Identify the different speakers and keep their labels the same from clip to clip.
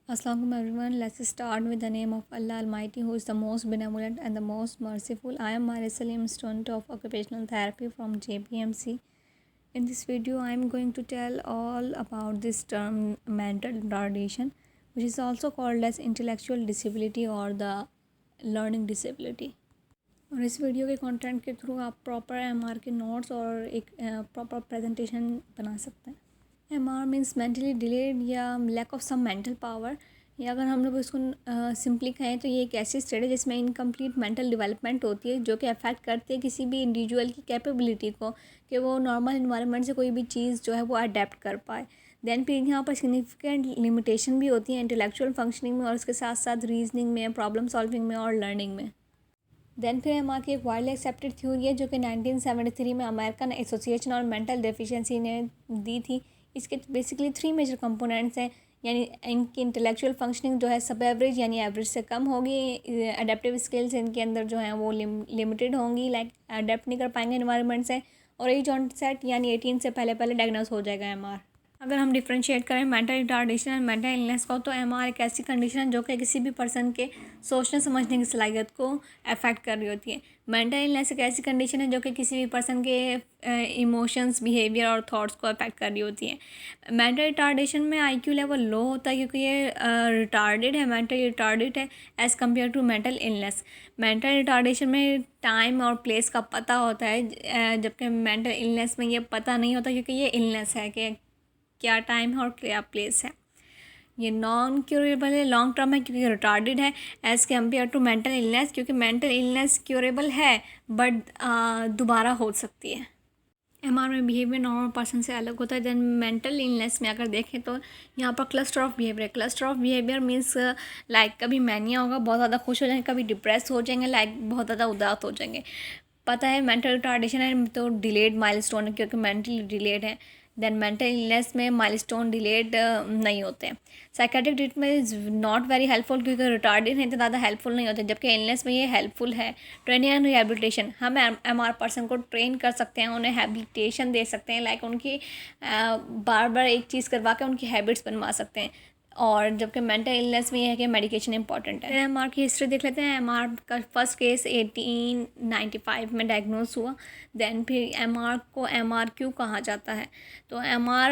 Speaker 1: Assalamualaikum everyone. Let's start with the name of Allah Almighty, who is the most benevolent and the most merciful. I am Maria Salim, student of occupational therapy from JPMC. In this video, I am going to tell all about this term mental retardation, which is also called as intellectual disability or the learning disability. और इस video के content के through आप proper MR के notes और एक proper presentation बना सकते हैं। एमआर मीन्स मेंटली डिलेड या lack of some mental power, या अगर हम लोग इसको सिंपली कहें तो ये एक ऐसी स्टेट है जिसमें इनकम्प्लीट मेंटल डेवलपमेंट होती है, जो कि अफेक्ट करती है किसी भी इंडिविजुअल की कैपेबिलिटी को कि वो नॉर्मल इन्वायरमेंट से कोई भी चीज़ जो है वो अडेप्ट कर पाए। देन फिर यहाँ पर सिग्निफिकेंट लिमिटेशन भी होती है इंटेलेक्चुअल फंक्शनिंग में और उसके साथ साथ रीजनिंग में, प्रॉब्लम सॉल्विंग में और लर्निंग में। देन फिर एमआर की एक वाइडली एक्सेप्टेड थ्योरी है जो कि 1973 में अमेरिकन एसोसिएशन और मेंटल डेफिशिएंसी ने दी थी। इसके बेसिकली 3 मेजर कंपोनेंट्स हैं, यानी इनकी इंटेलेक्चुअल फंक्शनिंग जो है सब एवरेज यानी एवरेज से कम होगी, अडेप्टिव स्किल्स इनके अंदर जो हैं वो लिमिटेड होंगी, लाइक अडेप्ट नहीं कर पाएंगे इन्वायरमेंट से, और एज ऑनसेट यानी 18 से पहले डायग्नोस हो जाएगा एमआर। अगर हम डिफ्रेंशिएट करें mental retardation and mental illness को, तो एमआर एक ऐसी कंडीशन है जो कि किसी भी पर्सन के सोचने समझने की सलाहियत को अफेक्ट कर रही होती है। मेंटल इलनेस एक ऐसी कंडीशन है जो कि किसी भी पर्सन के इमोशंस, बिहेवियर और थॉट्स को अफेक्ट कर रही होती है। मेंटल रिटार्डेशन में आईक्यू लेवल लो होता है क्योंकि ये रिटार्डेड है, मेंटल रिटार्डेड है as compare to mental illness. Mental retardation में टाइम और प्लेस का पता होता है, जबकि मेंटल इलनेस में ये पता नहीं होता क्योंकि ये इलनेस है कि क्या टाइम है और क्या प्लेस है। ये नॉन क्यूरेबल है, लॉन्ग टर्म है क्योंकि रिटार्डेड है as compare to mental illness, क्योंकि मेंटल इलनेस क्यूरेबल है बट दोबारा हो सकती है। एमआर में बिहेवियर नॉर्मल पर्सन से अलग होता है। देन मेंटल इलनेस में अगर देखें तो यहाँ पर cluster of behaviour, cluster of behaviour means like कभी मैनिया होगा, बहुत ज़्यादा खुश हो जाएंगे, कभी डिप्रेस हो जाएंगे, लाइक बहुत ज़्यादा उदास हो जाएंगे। पता है मेंटल रिटार्डेशन है तो डिलेड माइलस्टोन है क्योंकि मेंटली डिलेड है। देन मेंटल इलनेस में माइलस्टोन डिलेड नहीं होते हैं। Psychiatric treatment is not very helpful क्योंकि रिटार्डेड है तो ज़्यादा हेल्पफुल नहीं होते, जबकि इलनेस में ये हेल्पफुल है। ट्रेनिंग एंड रिहेबिलिटेशन, हम एमआर पर्सन को ट्रेन कर सकते हैं, उन्हें हैबिलिटेशन दे सकते हैं, लाइक उनकी बार बार एक चीज़ करवा के उनकी हैबिट्स बनवा सकते हैं। और जबकि मेंटल इलनेस में ये है कि मेडिकेशन इंपॉर्टेंट है। एमआर की हिस्ट्री देख लेते हैं। एमआर का फर्स्ट केस 1895 में डायग्नोस हुआ। देन फिर एमआर को एमआर क्यों कहा जाता है, तो एमआर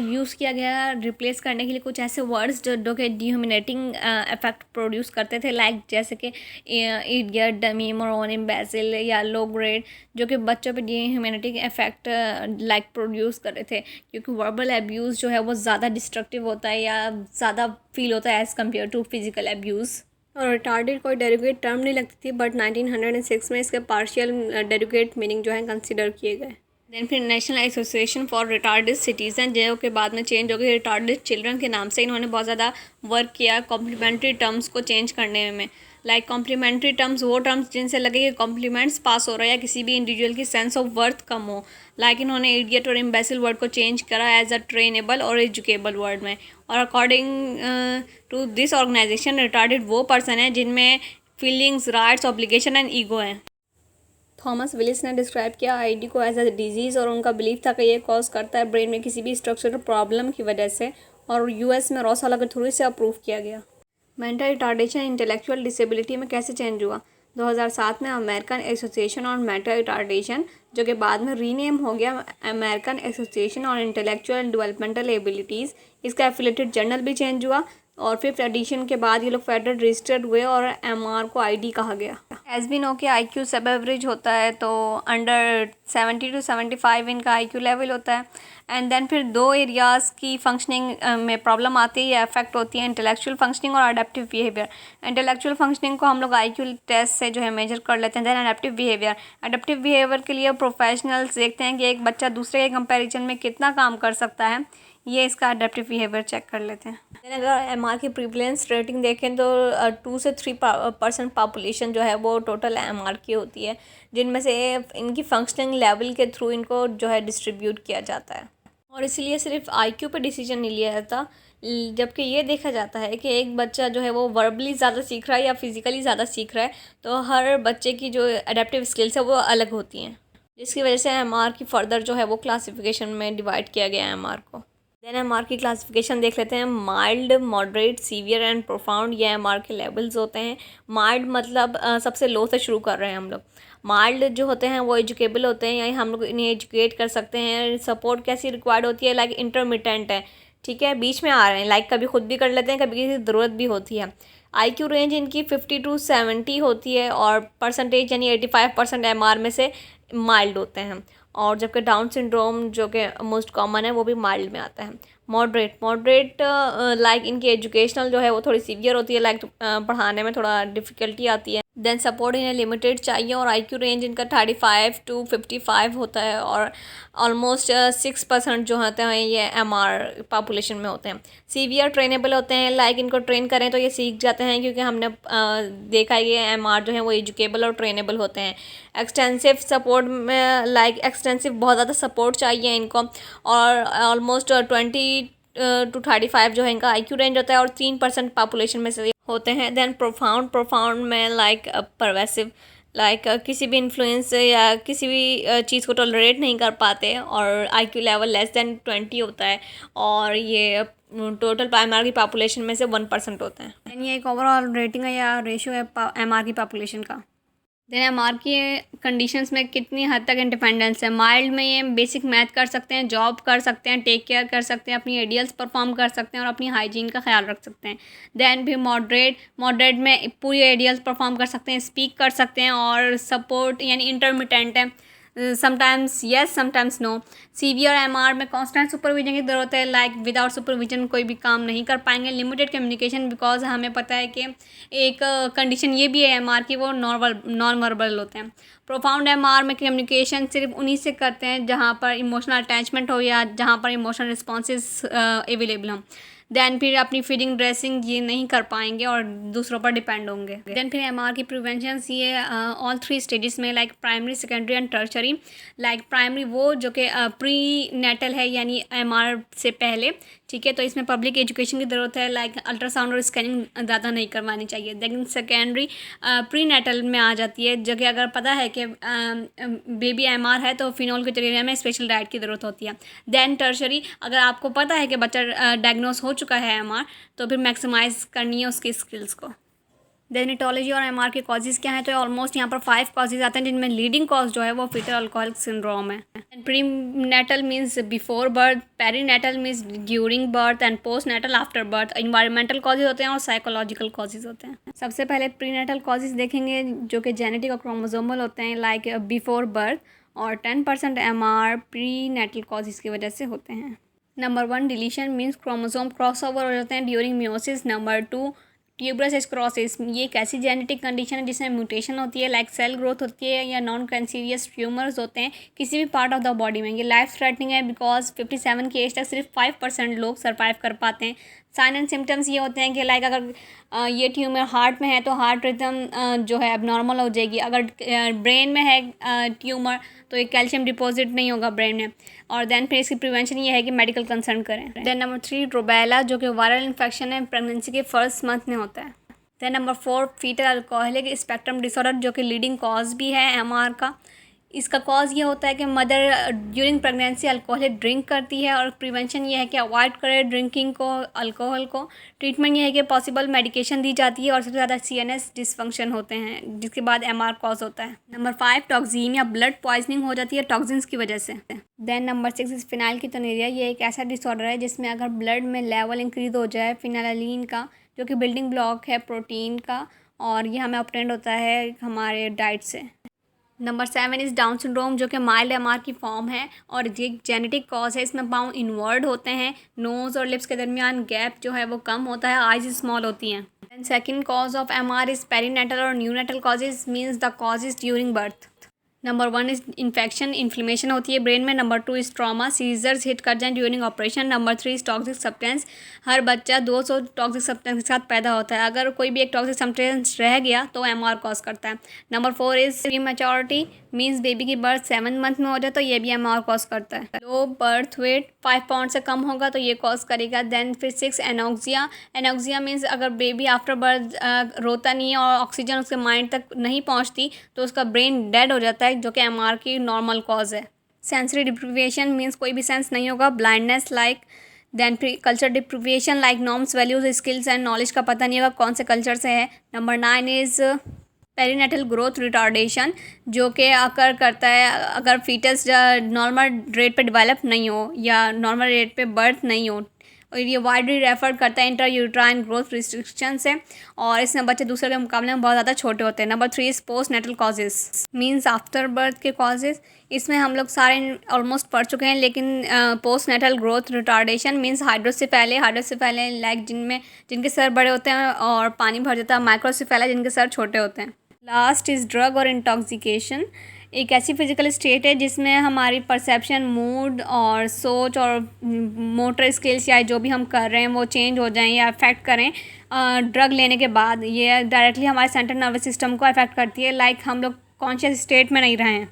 Speaker 1: यूज़ किया गया रिप्लेस करने के लिए कुछ ऐसे वर्ड्स जो कि डिह्यूमिनेटिंग इफेक्ट प्रोड्यूस करते थे, लाइक जैसे कि इडियट, डमी, मोरॉन, इम्बेसिल या लो ग्रेड, जो कि बच्चों पे डिह्यूमिनेटिंग इफेक्ट लाइक प्रोड्यूस कर रहे थे, क्योंकि वर्बल एब्यूज़ जो है वो ज़्यादा डिस्ट्रक्टिव होता है या ज़्यादा फील होता है as compare to physical abuse. और रिटार्डेड कोई डेरिवेट टर्म नहीं लगती थी, बट 1906 में इसके पार्शियल डेरिवेट मीनिंग जो है कंसिडर किए गए। देन फिर national association for retarded citizen जो के बाद में चेंज हो गई रिटार्डेड चिल्ड्रन के नाम से। इन्होंने बहुत ज़्यादा वर्क किया कॉम्प्लीमेंट्री टर्म्स को चेंज करने में, लाइक कॉम्प्लीमेंट्री टर्म्स वो टर्म्स जिनसे लगे कि कॉम्प्लीमेंट्स पास हो रहा है या किसी भी इंडिविजुअल की सेंस ऑफ वर्थ कम हो, लाइक इन्होंने इडियट और इम्बेसिल वर्ड को चेंज करा एज अ ट्रेनेबल और एजुकेबल वर्ड में। और according to this organisation retarded वो पर्सन है जिनमें feelings, rights, obligation and ego हैं। थॉमस विलिस ने डिस्क्राइब किया आईडी को एज अ डिजीज़, और उनका बिलीफ था कि ये कॉज करता है ब्रेन में किसी भी स्ट्रक्चरल प्रॉब्लम की वजह से, और यूएस में रोसाला के थ्रू से अप्रूव किया गया। मेंटल रिटार्डेशन इंटेलेक्चुअल डिसेबिलिटी में कैसे चेंज हुआ? 2007 में American association on mental retardation, जो कि बाद में रीनेम हो गया American association on intellectual developmental abilities, इसका एफिलेटेड जर्नल भी चेंज हुआ, और 5th एडिशन के बाद ये लोग फेडरल रजिस्टर्ड हुए और एमआर को आईडी कहा गया। एज बी नो के आईक्यू सब एवरेज होता है, तो अंडर 70 to 75 इनका आईक्यू लेवल होता है। एंड देन फिर 2 एरियाज़ की फंक्शनिंग में प्रॉब्लम आती है या अफेक्ट होती है, इंटेलेक्चुअल फंक्शनिंग और अडेप्टिव बिहेवियर। इंटेलेक्चुअल फंक्शनिंग को हम लोग आईक्यू टेस्ट से जो है मेजर कर लेते हैं। देन अडेप्टिव बिहेवियर के लिए प्रोफेशनल्स देखते हैं कि एक बच्चा दूसरे के कंपैरिजन में कितना काम कर सकता है, ये इसका अडेप्टिव बिहेवियर चेक कर लेते हैं। अगर एमआर की प्रीवलेंस रेटिंग देखें तो 2 से 3% पॉपुलेशन जो है वो टोटल एमआर की होती है, जिनमें से इनकी फंक्शनिंग लेवल के थ्रू इनको जो है डिस्ट्रीब्यूट किया जाता है, और इसलिए सिर्फ आईक्यू पे डिसीजन नहीं लिया जाता, जबकि ये देखा जाता है कि एक बच्चा जो है वो वर्बली ज़्यादा सीख रहा है या फिज़िकली ज़्यादा सीख रहा है, तो हर बच्चे की जो अडेप्टिव स्किल्स है वो अलग होती हैं, जिसकी वजह से एमआर की फ़र्दर जो है वो क्लासिफिकेशन में डिवाइड किया गया है एमआर को। देन एमआर की क्लासिफिकेशन देख लेते हैं। Mild, moderate, severe and profound, ये एमआर के लेवल्स होते हैं। माइल्ड मतलब सबसे लो से शुरू कर रहे हैं हम लोग। माइल्ड जो होते हैं वो एजुकेबल होते हैं, यानी हम लोग इन्हें एजुकेट कर सकते हैं। सपोर्ट कैसी रिक्वायर्ड होती है, लाइक इंटरमिटेंट है, ठीक है, बीच में आ रहे हैं, लाइक कभी खुद भी कर लेते हैं, कभी किसी ज़रूरत भी होती है। आईक्यू रेंज इनकी 50 to 70 होती है और परसेंटेज यानी 85% एमआर में से माइल्ड होते हैं। और जबकि डाउन सिंड्रोम जो कि मोस्ट कॉमन है वो भी माइल्ड में आता है। मॉडरेट लाइक इनकी एजुकेशनल जो है वो थोड़ी सीवियर होती है, लाइक पढ़ाने में थोड़ा डिफ़िकल्टी आती है। देन सपोर्ट इन्हें लिमिटेड चाहिए और आईक्यू रेंज इनका 35 to 55 होता है और ऑलमोस्ट 6% जो होते हैं ये एमआर पॉपुलेशन में होते हैं। सीवियर ट्रेनेबल होते हैं, लाइक इनको ट्रेन करें तो ये सीख जाते हैं, क्योंकि हमने देखा है ये एमआर जो है वो एजुकेबल और ट्रेनेबल होते हैं। एक्सटेंसिव सपोर्ट में, लाइक एक्सटेंसिव बहुत ज़्यादा सपोर्ट चाहिए इनको, और ऑलमोस्ट 20 to 35 जो है इनका आईक्यू रेंज होता है और 3% पॉपुलेशन में से होते हैं। देन प्रोफाउंड में लाइक परवेसिव, लाइक किसी भी इन्फ्लुएंस या किसी भी चीज़ को टॉलरेट नहीं कर पाते और आईक्यू लेवल लेस देन 20 होता है और ये टोटल एमआर की पॉपुलेशन में से 1% होता है।
Speaker 2: यानी ये एक ओवरऑल रेटिंग है या रेशियो है एमआर की पॉपुलेशन का। देन एमआर की कंडीशंस में कितनी हद तक इंडिपेंडेंस है। माइल्ड में ये बेसिक मैथ कर सकते हैं, जॉब कर सकते हैं, टेक केयर कर सकते हैं, अपनी आइडियल्स परफॉर्म कर सकते हैं और अपनी हाइजीन का ख्याल रख सकते हैं। देन भी मॉडरेट में पूरी आइडियल्स परफॉर्म कर सकते हैं, स्पीक कर सकते हैं और सपोर्ट यानी इंटरमिटेंट है, sometimes yes sometimes no. Severe MR में कांस्टेंट सुपरविजन की ज़रूरत है, लाइक विदाउट सुपरविजन कोई भी काम नहीं कर पाएंगे। लिमिटेड कम्युनिकेशन, बिकॉज हमें पता है कि एक कंडीशन ये भी है एमआर की, वो नॉन वर्बल होते हैं। प्रोफाउंड एमआर में कम्युनिकेशन सिर्फ उन्हीं से करते हैं जहाँ पर इमोशनल अटैचमेंट हो या जहाँ पर इमोशनल रिस्पॉन्सेज अवेलेबल हों। देन फिर अपनी फीडिंग ड्रेसिंग ये नहीं कर पाएंगे और दूसरों पर डिपेंड होंगे। देन फिर एमआर की प्रिवेंशन ये ऑल 3 स्टेजेस में, like primary, secondary and tertiary. Like primary वो जो कि प्री नेटल है यानी एमआर से पहले, ठीक है, तो इसमें पब्लिक एजुकेशन की ज़रूरत है, लाइक अल्ट्रासाउंड और स्कैनिंग ज़्यादा नहीं करवानी चाहिए। लेकिन सेकेंडरी प्री नेटल में आ जाती है, जो कि अगर पता है कि बेबी एमआर है तो फिनोल्केटोरिया में स्पेशल डाइट की ज़रूरत होती है। देन टर्शरी, अगर आपको पता है कि बच्चा डायग्नोस हो चुका है एमआर, तो फिर मैक्सिमाइज़ करनी है उसकी स्किल्स को। देन इटोलॉजी और एमआर के कॉजेज़ क्या हैं, तो ऑलमोस्ट यहाँ पर 5 कॉजेज़ आते हैं, जिनमें लीडिंग कॉज जो है वो फीटल अल्कोहलिक सिंड्रोम है। Prenatal means before birth, perinatal means during birth and postnatal after birth. Environmental causes होते हैं और साइकोलॉजिकल कॉजेज़ होते हैं। सबसे पहले प्री नेटल कॉजेज़ देखेंगे जो कि जेनेटिक और क्रोमोसोमल होते हैं, लाइक बिफोर बर्थ, और 10% एमआर प्री नेटल कॉजेज़ की वजह से होते हैं। Number 1 deletion means chromosome cross over हो जाते हैं during meiosis. Number 2 tuberous sclerosis, ये एक ऐसी जेनेटिक कंडीशन है जिसमें म्यूटेशन होती है, लाइक सेल ग्रोथ होती है या नॉन कैंसीरियस ट्यूमर्स होते हैं किसी भी पार्ट ऑफ द बॉडी में। ये लाइफ थ्रेटनिंग है बिकॉज 57 की एज तक सिर्फ 5% लोग सर्वाइव कर पाते हैं। साइन एंड सिम्टम्स ये होते हैं कि लाइक अगर ये ट्यूमर हार्ट में है तो हार्ट रिदम जो है अब नॉर्मल हो जाएगी। अगर ब्रेन में है ट्यूमर तो ये कैल्शियम डिपॉजिट नहीं होगा ब्रेन में। और देन फिर इसकी प्रिवेंशन ये है कि मेडिकल कंसर्न करें। देन नंबर 3 रूबेला, जो कि वायरल इन्फेक्शन है, प्रेगनेंसी के फर्स्ट मंथ में होता है। Then number 4 fetal alcoholic spectrum disorder, जो कि लीडिंग कॉज भी है एमआर का। इसका कॉज ये होता है कि mother during pregnancy alcoholic drink करती है और प्रिवेंशन ये है कि अवॉइड करे ड्रिंकिंग को, अल्कोहल को। ट्रीटमेंट ये है कि पॉसिबल मेडिकेशन दी जाती है और सबसे ज़्यादा सीएनएस डिसफंक्शन होते हैं, जिसके बाद एमआर कॉज होता है। नंबर 5 टॉक्सीमिया, ब्लड पॉइजनिंग हो जाती है टॉक्सिन्स की वजह से। देन नंबर 6 फिनाइल कीटोनुरिया, ये एक ऐसा डिसऑर्डर है जिसमें अगर ब्लड में लेवल इंक्रीज हो जाए फिनाइलिन का, जो कि बिल्डिंग ब्लॉक है प्रोटीन का, और ये हमें ऑब्टेंड होता है हमारे डाइट से। नंबर 7 इज़ डाउन सिंड्रोम, जो कि माइल्ड एमआर की फॉर्म है और ये जेनेटिक कॉज है। इसमें पाँव इनवर्ड होते हैं, नोज़ और लिप्स के दरमियान गैप जो है वो कम होता है, आइज स्मॉल होती हैं। And second cause of MR is perinatal और neonatal causes, means the causes during birth. Number 1 is infection, inflammation होती है ब्रेन में। Number 2 is trauma, seizures hit कर जाएं during operation. Number 3 is toxic substance, हर बच्चा 200 टॉक्सिक सब्सटेंस के साथ पैदा होता है, अगर कोई भी एक टॉक्सिक सब्सटेंस रह गया तो एमआर कॉज करता है। Number 4 is prematurity, means baby की बर्थ 7 मंथ में हो जाए तो ये भी एमआर कॉज करता है। लो बर्थ वेट 5 पाउंड से कम होगा तो ये कॉज करेगा। देन फिर 6 एनोक्सिया, एनोक्सिया मीन्स अगर बेबी आफ्टर बर्थ रोता नहीं है और ऑक्सीजन उसके माइंड तक नहीं पहुंचती तो उसका ब्रेन डेड हो जाता है, जो कि एमआर की नॉर्मल कॉज है। सेंसरी डिप्रीविएशन मीन्स कोई भी सेंस नहीं होगा, ब्लाइंडनेस, लाइक देन फिर culture deprivation like norms values skills and knowledge का पता नहीं होगा कौन से कल्चर से है। Number 9 is perinatal growth retardation, जो कि अकर करता है अगर फीटस नॉर्मल रेट पे डेवलप नहीं हो या नॉर्मल रेट पे बर्थ नहीं हो, और ये वाइडली रेफर करता है इंटर यूट्राइन ग्रोथ रिस्ट्रिक्शन से, और इसमें बच्चे दूसरे के मुकाबले में बहुत ज़्यादा छोटे होते हैं। Number 3 is post natal causes, means after birth के कॉजेज़। इसमें हम लोग सारे ऑलमोस्ट पढ़ चुके हैं, लेकिन post natal growth retardation means hydrocephaly like जिनके सर बड़े होते हैं और पानी भर जाता है, माइक्रोसेफेले जिनके सर छोटे होते हैं। लास्ट इज़ ड्रग और इंटॉक्सिकेशन, एक ऐसी फिजिकल स्टेट है जिसमें हमारी परसेप्शन, मूड और सोच और मोटर स्किल्स या जो भी हम कर रहे हैं वो चेंज हो जाएं या अफेक्ट करें ड्रग लेने के बाद। ये डायरेक्टली हमारे सेंट्रल नर्वस सिस्टम को अफेक्ट करती है, लाइक हम लोग कॉन्शियस स्टेट में नहीं रहे हैं।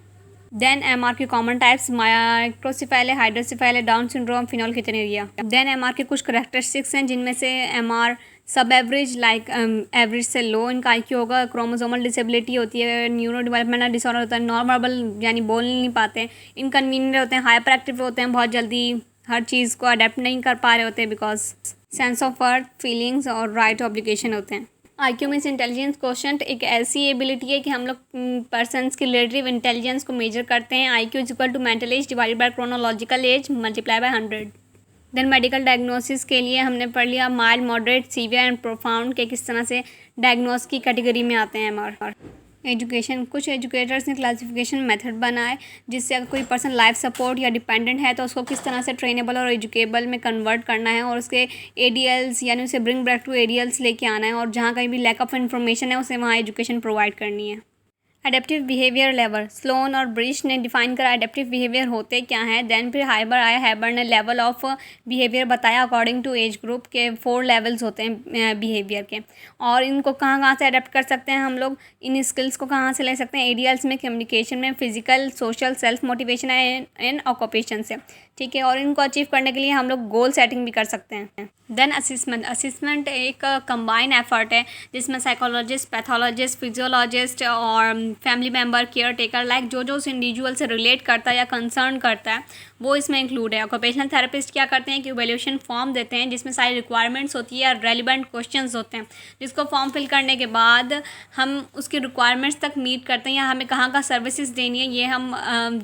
Speaker 2: देन एमआर की common types microcephaly, hydrocephaly, Down syndrome, phenylketonuria. Then MR के कुछ करेक्टरिस्टिक्स हैं जिनमें से एमआर सब एवरेज लाइक एवरेज से लो इनका आईक्यू होगा, क्रोमोसोमल डिसेबिलिटी होती है, न्यूरो डेवलपमेंटल डिसऑर्डर होता है, नॉर्मल यानी बोल नहीं पाते, इनकन्वीनियंट होते हैं, हाइपर एक्टिव होते हैं, बहुत जल्दी हर चीज़ को अडेप्ट नहीं कर पा रहे होते because sense of worth, feelings और राइट ऑब्लिगेशन होते हैं। आईक्यू मीन्स इंटेलिजेंस क्वोशंट, एक ऐसी एबिलिटी है कि हम लोग पर्सनस की रिलेटिव इंटेलिजेंस को मेजर करते हैं। IQ is equal to mental age divided by chronological age multiply by 100। Then medical diagnosis के लिए हमने पढ़ लिया mild, moderate, severe and profound के किस तरह से डायग्नोस की कैटेगरी में आते हैं एमआर। एजुकेशन, कुछ एजुकेटर्स ने क्लासिफिकेशन मेथड बनाए जिससे अगर कोई पर्सन लाइफ सपोर्ट या डिपेंडेंट है तो उसको किस तरह से ट्रेनेबल और एजुकेबल में कन्वर्ट करना है और उसके एडीएल्स यानी उसे ब्रिंग बैक टू एडीएल्स लेके आना है, और जहाँ कहीं भी लैक ऑफ इन्फॉर्मेशन है उसे वहाँ एजुकेशन प्रोवाइड करनी है। एडेप्टिव बिहेवियर लेवल, स्लोन और ब्रिश ने डिफाइन करा एडेप्टिव बिहेवियर होते क्या हैं। देन फिर हाइबर आया, हाइबर ने लेवल ऑफ बिहेवियर बताया अकॉर्डिंग टू एज ग्रुप के 4 लेवल्स होते हैं बिहेवियर के, और इनको कहाँ से अडेप्ट कर सकते हैं हम लोग, इन स्किल्स को कहाँ से ले सकते हैं। एडीएल्स में कम्युनिकेशन में, physical, social, self motivation and occupation से, ठीक है, और इनको अचीव करने के लिए हम लोग गोल सेटिंग भी कर सकते हैं। देन असिसमेंट, असिसमेंट एक कंबाइन एफर्ट है जिसमें साइकोलॉजिस्ट, पैथोलॉजिस्ट, फिजियोलॉजिस्ट और family member, care taker like जो उस इंडिविजुअल से रिलेट करता है या कंसर्न करता है वो इसमें इंक्लूड है। ऑक्यूपेशनल थेरेपिस्ट क्या करते हैं कि इवैल्यूएशन फॉर्म देते हैं जिसमें सारी रिक्वायरमेंट्स होती है, रेलिवेंट क्वेश्चंस होते हैं, जिसको फॉर्म फिल करने के बाद हम उसकी रिक्वायरमेंट्स तक मीट करते हैं या हमें कहाँ का सर्विसेज देनी है ये हम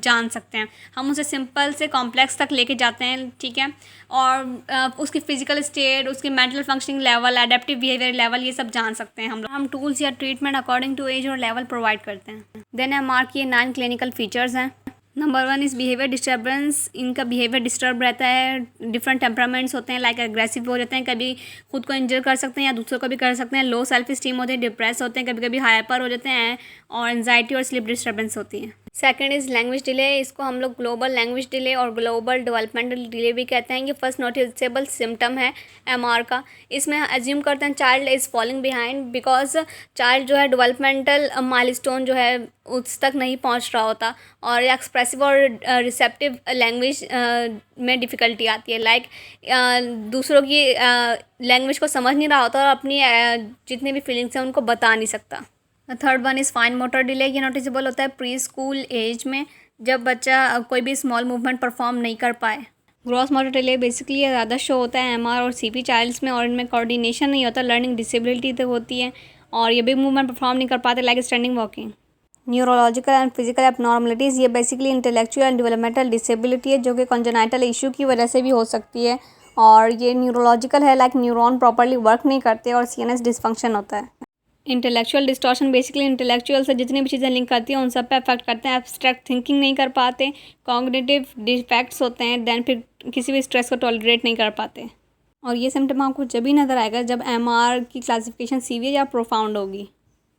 Speaker 2: जान सकते हैं। हम उसे सिंपल से कॉम्प्लेक्स तक लेके जाते हैं, ठीक है, और उसकी फिजिकल स्टेट, उसकी mental functioning level, adaptive behaviour level, ये सब जान सकते हैं हम टूल्स या ट्रीटमेंट अकॉर्डिंग टू एज और लेवल प्रोवाइड करते हैं। देन एमआर की 9 क्लिनिकल फीचर्स हैं। नंबर 1 इज़ बिहेवियर डिस्टर्बेंस, इनका बिहेवियर डिस्टर्ब रहता है, डिफरेंट टेम्परामेंट्स होते हैं, लाइक एग्रेसिव हो जाते हैं, कभी खुद को इंजर कर सकते हैं या दूसरों को भी कर सकते हैं, लो सेल्फ स्टीम होते हैं, डिप्रेस होते हैं, कभी कभी हाइपर हो जाते हैं, और एंजाइटी और स्लीप डिस्टर्बेंस होती है। सेकंड इज़ लैंग्वेज डिले, इसको हम लोग ग्लोबल लैंग्वेज डिले और ग्लोबल डेवलपमेंटल डिले भी कहते हैं। ये फर्स्ट नोटिसेबल सिम्टम है एमआर का। इसमें एज्यूम करते हैं child is falling behind because child जो है डेवलपमेंटल माइलस्टोन जो है उस तक नहीं पहुंच रहा होता, और एक्सप्रेसिव और रिसेप्टिव लैंग्वेज में डिफ़िकल्टी आती है, लाइक दूसरों की लैंग्वेज को समझ नहीं रहा होता और अपनी जितनी भी फीलिंग्स हैं उनको बता नहीं सकता। Third one is fine motor delay, ये नोटिसेबल होता है प्री स्कूल एज में जब बच्चा कोई भी स्मॉल मूवमेंट परफॉर्म नहीं कर पाए। ग्रॉस मोटर डिले बेसिकली ये ज़्यादा शो होता है एमआर और सीपी चाइल्ड्स में, और इनमें कोऑर्डिनेशन नहीं होता, लर्निंग डिसेबिलिटी तो होती है, और ये बिग मूवमेंट परफॉर्म नहीं कर पाते like standing walking. Neurological and physical abnormalities, ये basically intellectual and developmental disability है जो कि कॉन्जेनाइटल इशू की वजह से भी हो सकती है, और ये न्यूरोलॉजिकल है, लाइक न्यूरॉन प्रॉपर्ली वर्क नहीं करते और सीएनएस डिसफंक्शन होता है। इंटेलेक्चुअल डिस्टॉर्शन बेसिकली इंटेलेक्चुअल से जितनी भी चीज़ें लिंक करती हैं उन सब पे अफेक्ट करते हैं, एब्स्ट्रैक्ट थिंकिंग नहीं कर पाते, कॉग्निटिव डिफेक्ट्स होते हैं, देन फिर किसी भी स्ट्रेस को टॉलरेट नहीं कर पाते, और ये सिम्टम आपको जब भी नज़र आएगा जब एमआर की क्लासिफिकेशन सीवियर या प्रोफाउंड होगी।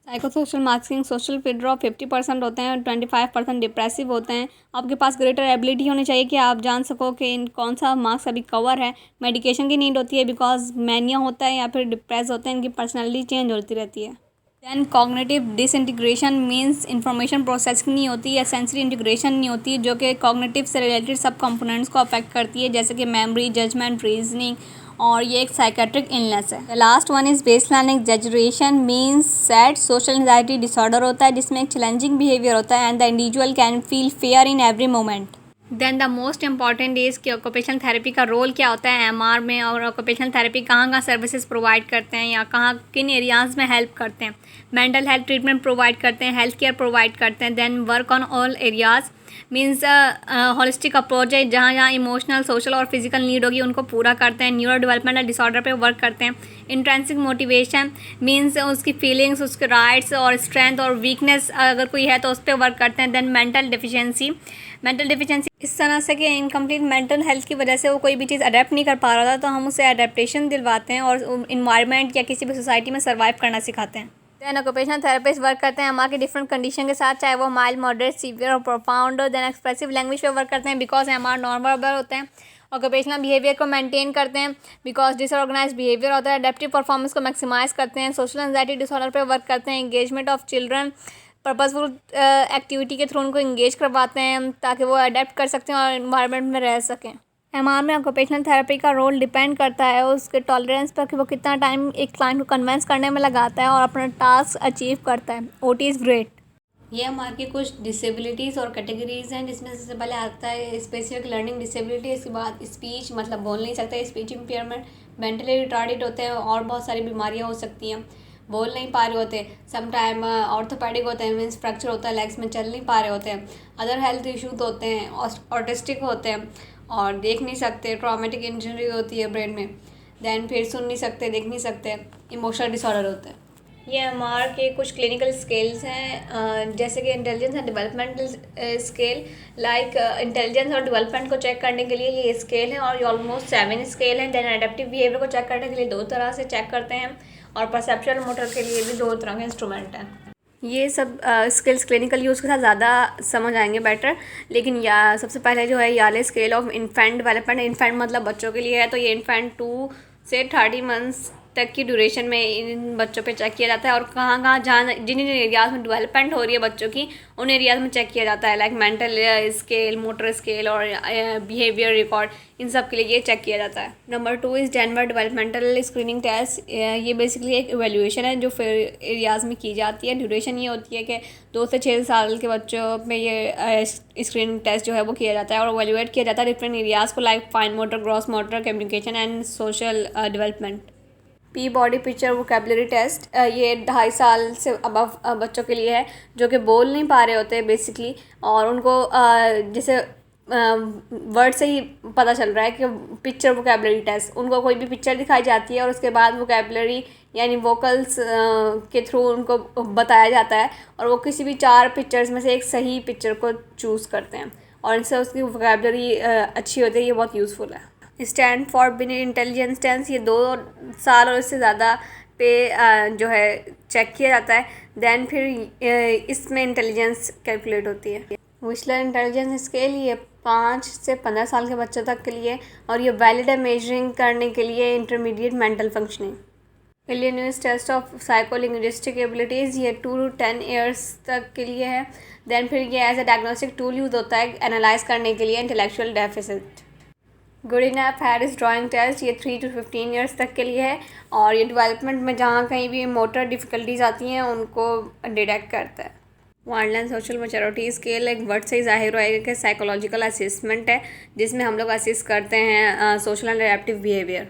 Speaker 2: साइकोसोशल मार्किंग, सोशल विड्रॉ 50% होते हैं, 25% डिप्रेसिव होते हैं। आपके पास ग्रेटर एबिलिटी होनी चाहिए कि आप जान सको कि इन कौन सा मार्क्स अभी कवर है। मेडिकेशन की नीड होती है बिकॉज मैनिया होता है या फिर डिप्रेस होते हैं, इनकी पर्सनैलिटी चेंज होती रहती है। Then cognitive disintegration means information processing नहीं होती या सेंसरी इंटीग्रेशन नहीं होती, जो कि कॉग्निटिव से रिलेटेड सब कंपोनेंट्स को अफेक्ट करती है, जैसे कि मेमोरी, जजमेंट, रीजनिंग, और ये एक साइकेट्रिक इलनेस है। Last one is baseline exaggeration means sad social anxiety disorder होता है जिसमें एक चैलेंजिंग बिहेवियर होता है and the individual can feel fear in every moment. Then the most important is कि ऑक्यूपेशनल थेरेपी का रोल क्या होता है एमआर में, और ऑक्यूपेशनल थेरेपी कहाँ कहाँ सर्विसेज प्रोवाइड करते हैं या कहाँ किन एरियाज़ में हेल्प करते हैं। मेंटल हेल्थ ट्रीटमेंट प्रोवाइड करते हैं, हेल्थ केयर प्रोवाइड करते हैं। Then work on all areas means holistic approach है, जहाँ जहाँ इमोशनल, सोशल और फिजिकल नीड होगी उनको पूरा करते हैं। न्यूरो डेवलपमेंटल डिसऑर्डर पे वर्क करते हैं। इंट्रेंसिक मोटिवेशन मीन्स उसकी फीलिंग्स, उसके राइट्स और स्ट्रेंथ और वीकनेस अगर कोई है तो उस पर वर्क करते हैं। देन मेंटल डिफिशिएंसी इस तरह से कि इनकम्प्लीट मेंटल हेल्थ की वजह से वो कोई भी चीज़ अडेप्ट नहीं कर पा रहा था, तो हम उसे अडेप्टेशन दिलवाते हैं और इन्वायरमेंट या किसी भी सोसाइटी में सर्वाइव करना सिखाते हैं। देन ऑक्यूपेशनल थेरेपिस्ट वर्क करते हैं एमआर के डिफरेंट कंडीशन के साथ, चाहे वो माइल्ड, मॉडरेट, सीवियर और प्रोफाउंड। देन एक्सप्रेसिव लैंग्वेज पे वर्क करते हैं बिकॉज एमआर नॉन वर्बल होते हैं। ऑक्यूपेशनल बिहेवियर को मेंटेन करते हैं बिकॉज डिसऑर्गेनाइज बिहेवियर होता है। एडेप्टिव परफॉर्मेंस को मैक्सिमाइज करते हैं। सोशल एंजाइटी डिसऑर्डर पे वर्क करते हैं। Engagement of children, purposeful activity के थ्रू उनको इंगेज करवाते हैं ताकि वो अडेप्ट कर सकते हैं और इन्वायरमेंट में रह सकें। एमआर में ऑक्यूपेशनल थेरेपी का रोल डिपेंड करता है उसके टॉलरेंस पर कि वो कितना टाइम एक क्लाइंट को कन्विंस करने में लगाता है और अपना टास्क अचीव करता है। OT is great. ये एमआर की कुछ डिसेबिलिटीज़ और कैटेगरीज़ हैं, जिसमें सबसे पहले आता है स्पेसिफिक लर्निंग डिसेबिलिटी। इसके बाद स्पीच, मतलब बोल नहीं सकते, स्पीच इम्पेयरमेंट। मेंटली रिटार्डेड होते हैं और बहुत सारी बीमारियाँ हो सकती हैं, बोल नहीं पा रहे होते। सम टाइम ऑर्थोपेडिक होते हैं, मीन्स फ्रैक्चर होता है, लेग्स में चल नहीं पा रहे होते हैं। अदर हेल्थ इशूज़ होते हैं, ऑटिस्टिक होते हैं और देख नहीं सकते। ट्रॉमेटिक इंजरी होती है ब्रेन में। दैन फिर सुन नहीं सकते, देख नहीं सकते। इमोशनल डिसऑर्डर होते हैं। ये एमआर के कुछ क्लिनिकल स्केल्स हैं, जैसे कि intelligence and developmental scale. Like intelligence और डेवलपमेंट को चेक करने के लिए ये स्केल है और ये ऑलमोस्ट 7 स्केल हैं। देन एडेप्टिव बिहेवियर को चेक करने के लिए 2 तरह से चेक करते हैं और परसेप्चुअल मोटर के लिए भी 2 तरह के इंस्ट्रूमेंट हैं। ये सब स्किल्स क्लिनिकल यूज़ के साथ ज़्यादा समझ आएंगे बेटर, लेकिन या सबसे पहले जो है Yale scale of infant development. Infant मतलब बच्चों के लिए है, तो ये इन्फेंट 2 से 30 मंथ्स तक की ड्यूरेशन में इन बच्चों पे चेक किया जाता है और कहाँ कहाँ जहाँ जिन जिन एरियाज़ में डेवलपमेंट हो रही है बच्चों की, उन एरियाज़ में चेक किया जाता है। Like mental scale, motor scale और बिहेवियर रिकॉर्ड, इन सब के लिए ये चेक किया जाता है। Number 2 is Denver developmental screening test. ये बेसिकली एक एवेल्यूएशन है जो फिर एरियाज़ में की जाती है। ड्यूरेशन ये होती है कि 2 से 6 साल के बच्चों में ये स्क्रीनिंग टेस्ट जो है वो किया जाता है और एवेल्यूएट किया जाता है डिफरेंट एरियाज़ को, like fine motor, gross motor, communication and social development. Peabody picture vocabulary test, ये 2.5 साल से अबव बच्चों के लिए है जो कि बोल नहीं पा रहे होते बेसिकली, और उनको जैसे वर्ड से ही पता चल रहा है कि पिक्चर वोकेबलरी टेस्ट। उनको कोई भी पिक्चर दिखाई जाती है और उसके बाद वोकेबलरी यानी वोकल्स के थ्रू उनको बताया जाता है और वो किसी भी 4 पिक्चर्स में से एक सही पिक्चर को चूज़ करते हैं और इनसे उसकी वोकेबलरी अच्छी होती है। ये बहुत यूज़फुल है। Stand for Binny intelligence tense, ये 2 साल और इससे ज़्यादा पे जो है चेक किया जाता है। दैन फिर इसमें इंटेलिजेंस कैलकुलेट होती है। विशलर इंटेलिजेंस स्केल, ये 5 से 15 साल के बच्चों तक के लिए और ये वैलिड है मेजरिंग करने के लिए intermediate mental functioning. Illinois test of psycholinguistic abilities, ये 2 to 10 ईयर्स तक के लिए है। दैन फिर ये as a diagnostic tool use होता है एनालाइज करने के लिए intellectual deficit. Goodenough Harris drawing test, ये 3 to 15 ईयर्स तक के लिए है और ये डेवलपमेंट में जहाँ कहीं भी मोटर डिफ़िकल्टीज आती हैं उनको डिटेक्ट करता है। वाइल्डलाइन सोशल मैच्योरिटी स्केल एक वर्ड से ही जाहिर होएगा कि साइकोलॉजिकल असेसमेंट है जिसमें हम लोग असेस करते हैं social and adaptive behaviour.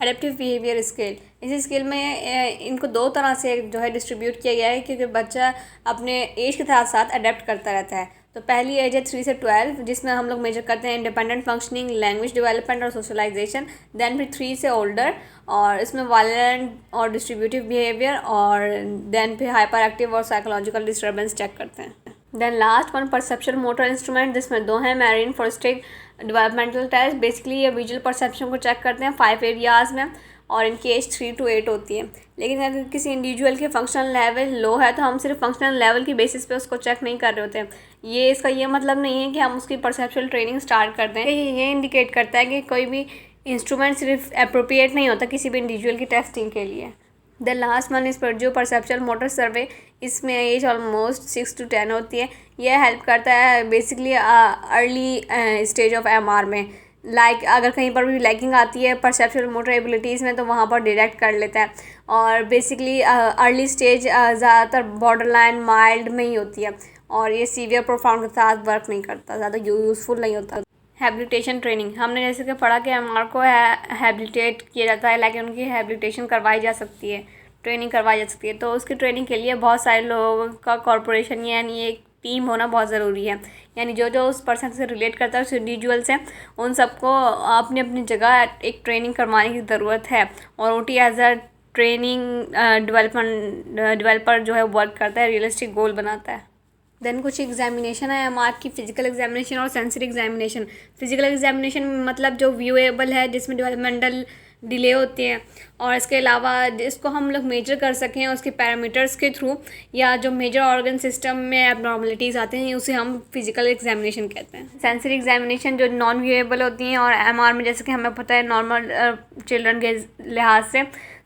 Speaker 2: Adaptive behaviour scale, इसी स्केल में इनको 2 तरह से जो है डिस्ट्रीब्यूट किया गया है क्योंकि बच्चा अपने एज के साथ साथ अडेप्ट करता रहता है। तो पहली एज है 3 से 12 जिसमें हम लोग मेजर करते हैं इंडिपेंडेंट फंक्शनिंग, लैंग्वेज डेवलपमेंट और सोशलाइजेशन। देन फिर 3 से ओल्डर और इसमें वायलेंट और डिस्ट्रीब्यूटिव बिहेवियर और देन फिर हाइपर एक्टिव और साइकोलॉजिकल डिस्टर्बेंस चेक करते हैं। Then last one perception motor instrument, जिसमें 2 हैं Marianne Frostig developmental test. Basically ये विजुअल परसेप्शन को चेक करते हैं 5 एरियाज़ में और इनकी एज 3 to 8 होती है। लेकिन अगर किसी इंडिविजुअल के फंक्शनल लेवल लो है तो हम सिर्फ फंक्शनल लेवल की बेसिस पे उसको चेक नहीं कर रहे होते हैं। ये इसका ये मतलब नहीं है कि हम उसकी परसेप्चुअल ट्रेनिंग स्टार्ट करते हैं। ये इंडिकेट करता है कि कोई भी इंस्ट्रूमेंट सिर्फ अप्रोप्रिएट नहीं होता किसी भी इंडिविजुअल की टेस्टिंग के लिए। द लास्ट वन इज़ जो परसेप्चुअल मोटर सर्वे, इसमें एज ऑलमोस्ट 6 to 10 होती है। यह हेल्प करता है basically early stage of MR में। लाइक अगर कहीं पर भी लैकिंग आती है परसेप्चुअल मोटर एबिलिटीज़ में तो वहाँ पर डिटेक्ट कर लेता है और बेसिकली अर्ली स्टेज ज़्यादातर बॉर्डर लाइन माइल्ड में ही होती है और ये सीवियर प्रोफाउंड के साथ वर्क नहीं करता, ज़्यादा यूज़फुल नहीं होता। हैबिलिटेशन ट्रेनिंग, हमने जैसे कि पढ़ा कि एमआर को हैबिलिटेट किया जाता है, लेकिन उनकी हैबिलिटेशन करवाई जा सकती है, ट्रेनिंग करवाई जा सकती है। तो उसकी ट्रेनिंग के लिए बहुत सारे लोगों का कॉरपोरेशन यानी एक टीम होना बहुत ज़रूरी है। यानी जो जो उस पर्सन से रिलेट करता है, उस इंडिविजुअल से, उन सबको अपनी अपनी जगह एक ट्रेनिंग करवाने की ज़रूरत है। और OT as a training developer जो है वर्क करता है, रियलिस्टिक गोल बनाता है। देन कुछ एग्जामिनेशन है एमआर की, फिजिकल एग्जामिनेशन और सेंसरी एग्जामिनेशन। फिजिकल एग्जामिनेशन मतलब जो व्यूएबल है, जिसमें डेवलपमेंटल डिले होती है, और इसके अलावा जिसको हम लोग मेजर कर सकें उसके पैरामीटर्स के थ्रू, या जो मेजर ऑर्गन सिस्टम में एबनॉर्मलिटीज़ आते हैं, उसे हम फिजिकल एग्जामिनेशन कहते हैं। सेंसरी एग्जामिनेशन जो नॉन व्यूएबल होती हैं, और एमआर में जैसे कि हमें पता है नॉर्मल चिल्ड्रन के लिहाज से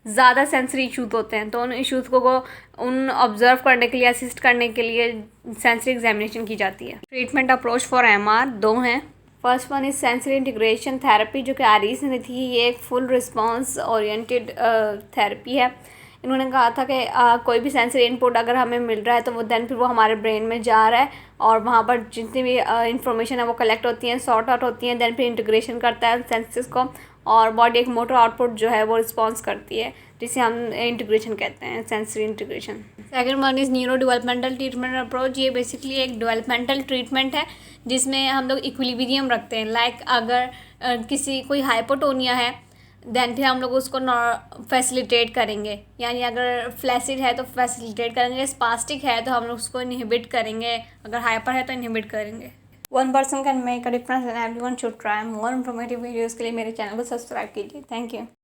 Speaker 2: ज़्यादा सेंसरी इशूज़ होते हैं, तो उन इशूज़ को उन ऑब्ज़र्व करने के लिए, असिस्ट करने के लिए सेंसरी एग्जामिनेशन की जाती है। ट्रीटमेंट अप्रोच फॉर एमआर 2 हैं। First one is sensory integration therapy, जो कि आरिस ने दी थी। ये एक फुल रिस्पॉन्स ओरिएंटेड थेरेपी है। इन्होंने कहा था कि कोई भी सेंसरी इनपुट अगर हमें मिल रहा है तो वो देन फिर वो हमारे ब्रेन में जा रहा है, और वहाँ पर जितनी भी इंफॉर्मेशन है वो कलेक्ट होती हैं, सॉर्ट आउट होती हैं, देन फिर इंटीग्रेशन करता है सेंसेस को, और बॉडी एक मोटर आउटपुट जो है वो रिस्पॉन्स करती है, जिसे हम इंटीग्रेशन कहते हैं, sensory integration. Second one is neuro developmental treatment approach. ये बेसिकली एक डेवलपमेंटल ट्रीटमेंट है जिसमें हम लोग इक्विलिब्रियम रखते हैं। लाइक अगर किसी कोई हाइपोटोनिया है, देन फिर हम लोग उसको फैसिलिटेट करेंगे, यानी अगर फ्लैसिड है तो फैसिलिटेट करेंगे, स्पास्टिक है तो हम लोग उसको इनहिबिट करेंगे, अगर हाइपर है तो इनहिबिट करेंगे। One person can make a difference and everyone should try. More informative videos के लिए मेरे चैनल को सब्सक्राइब कीजिए। Thank you.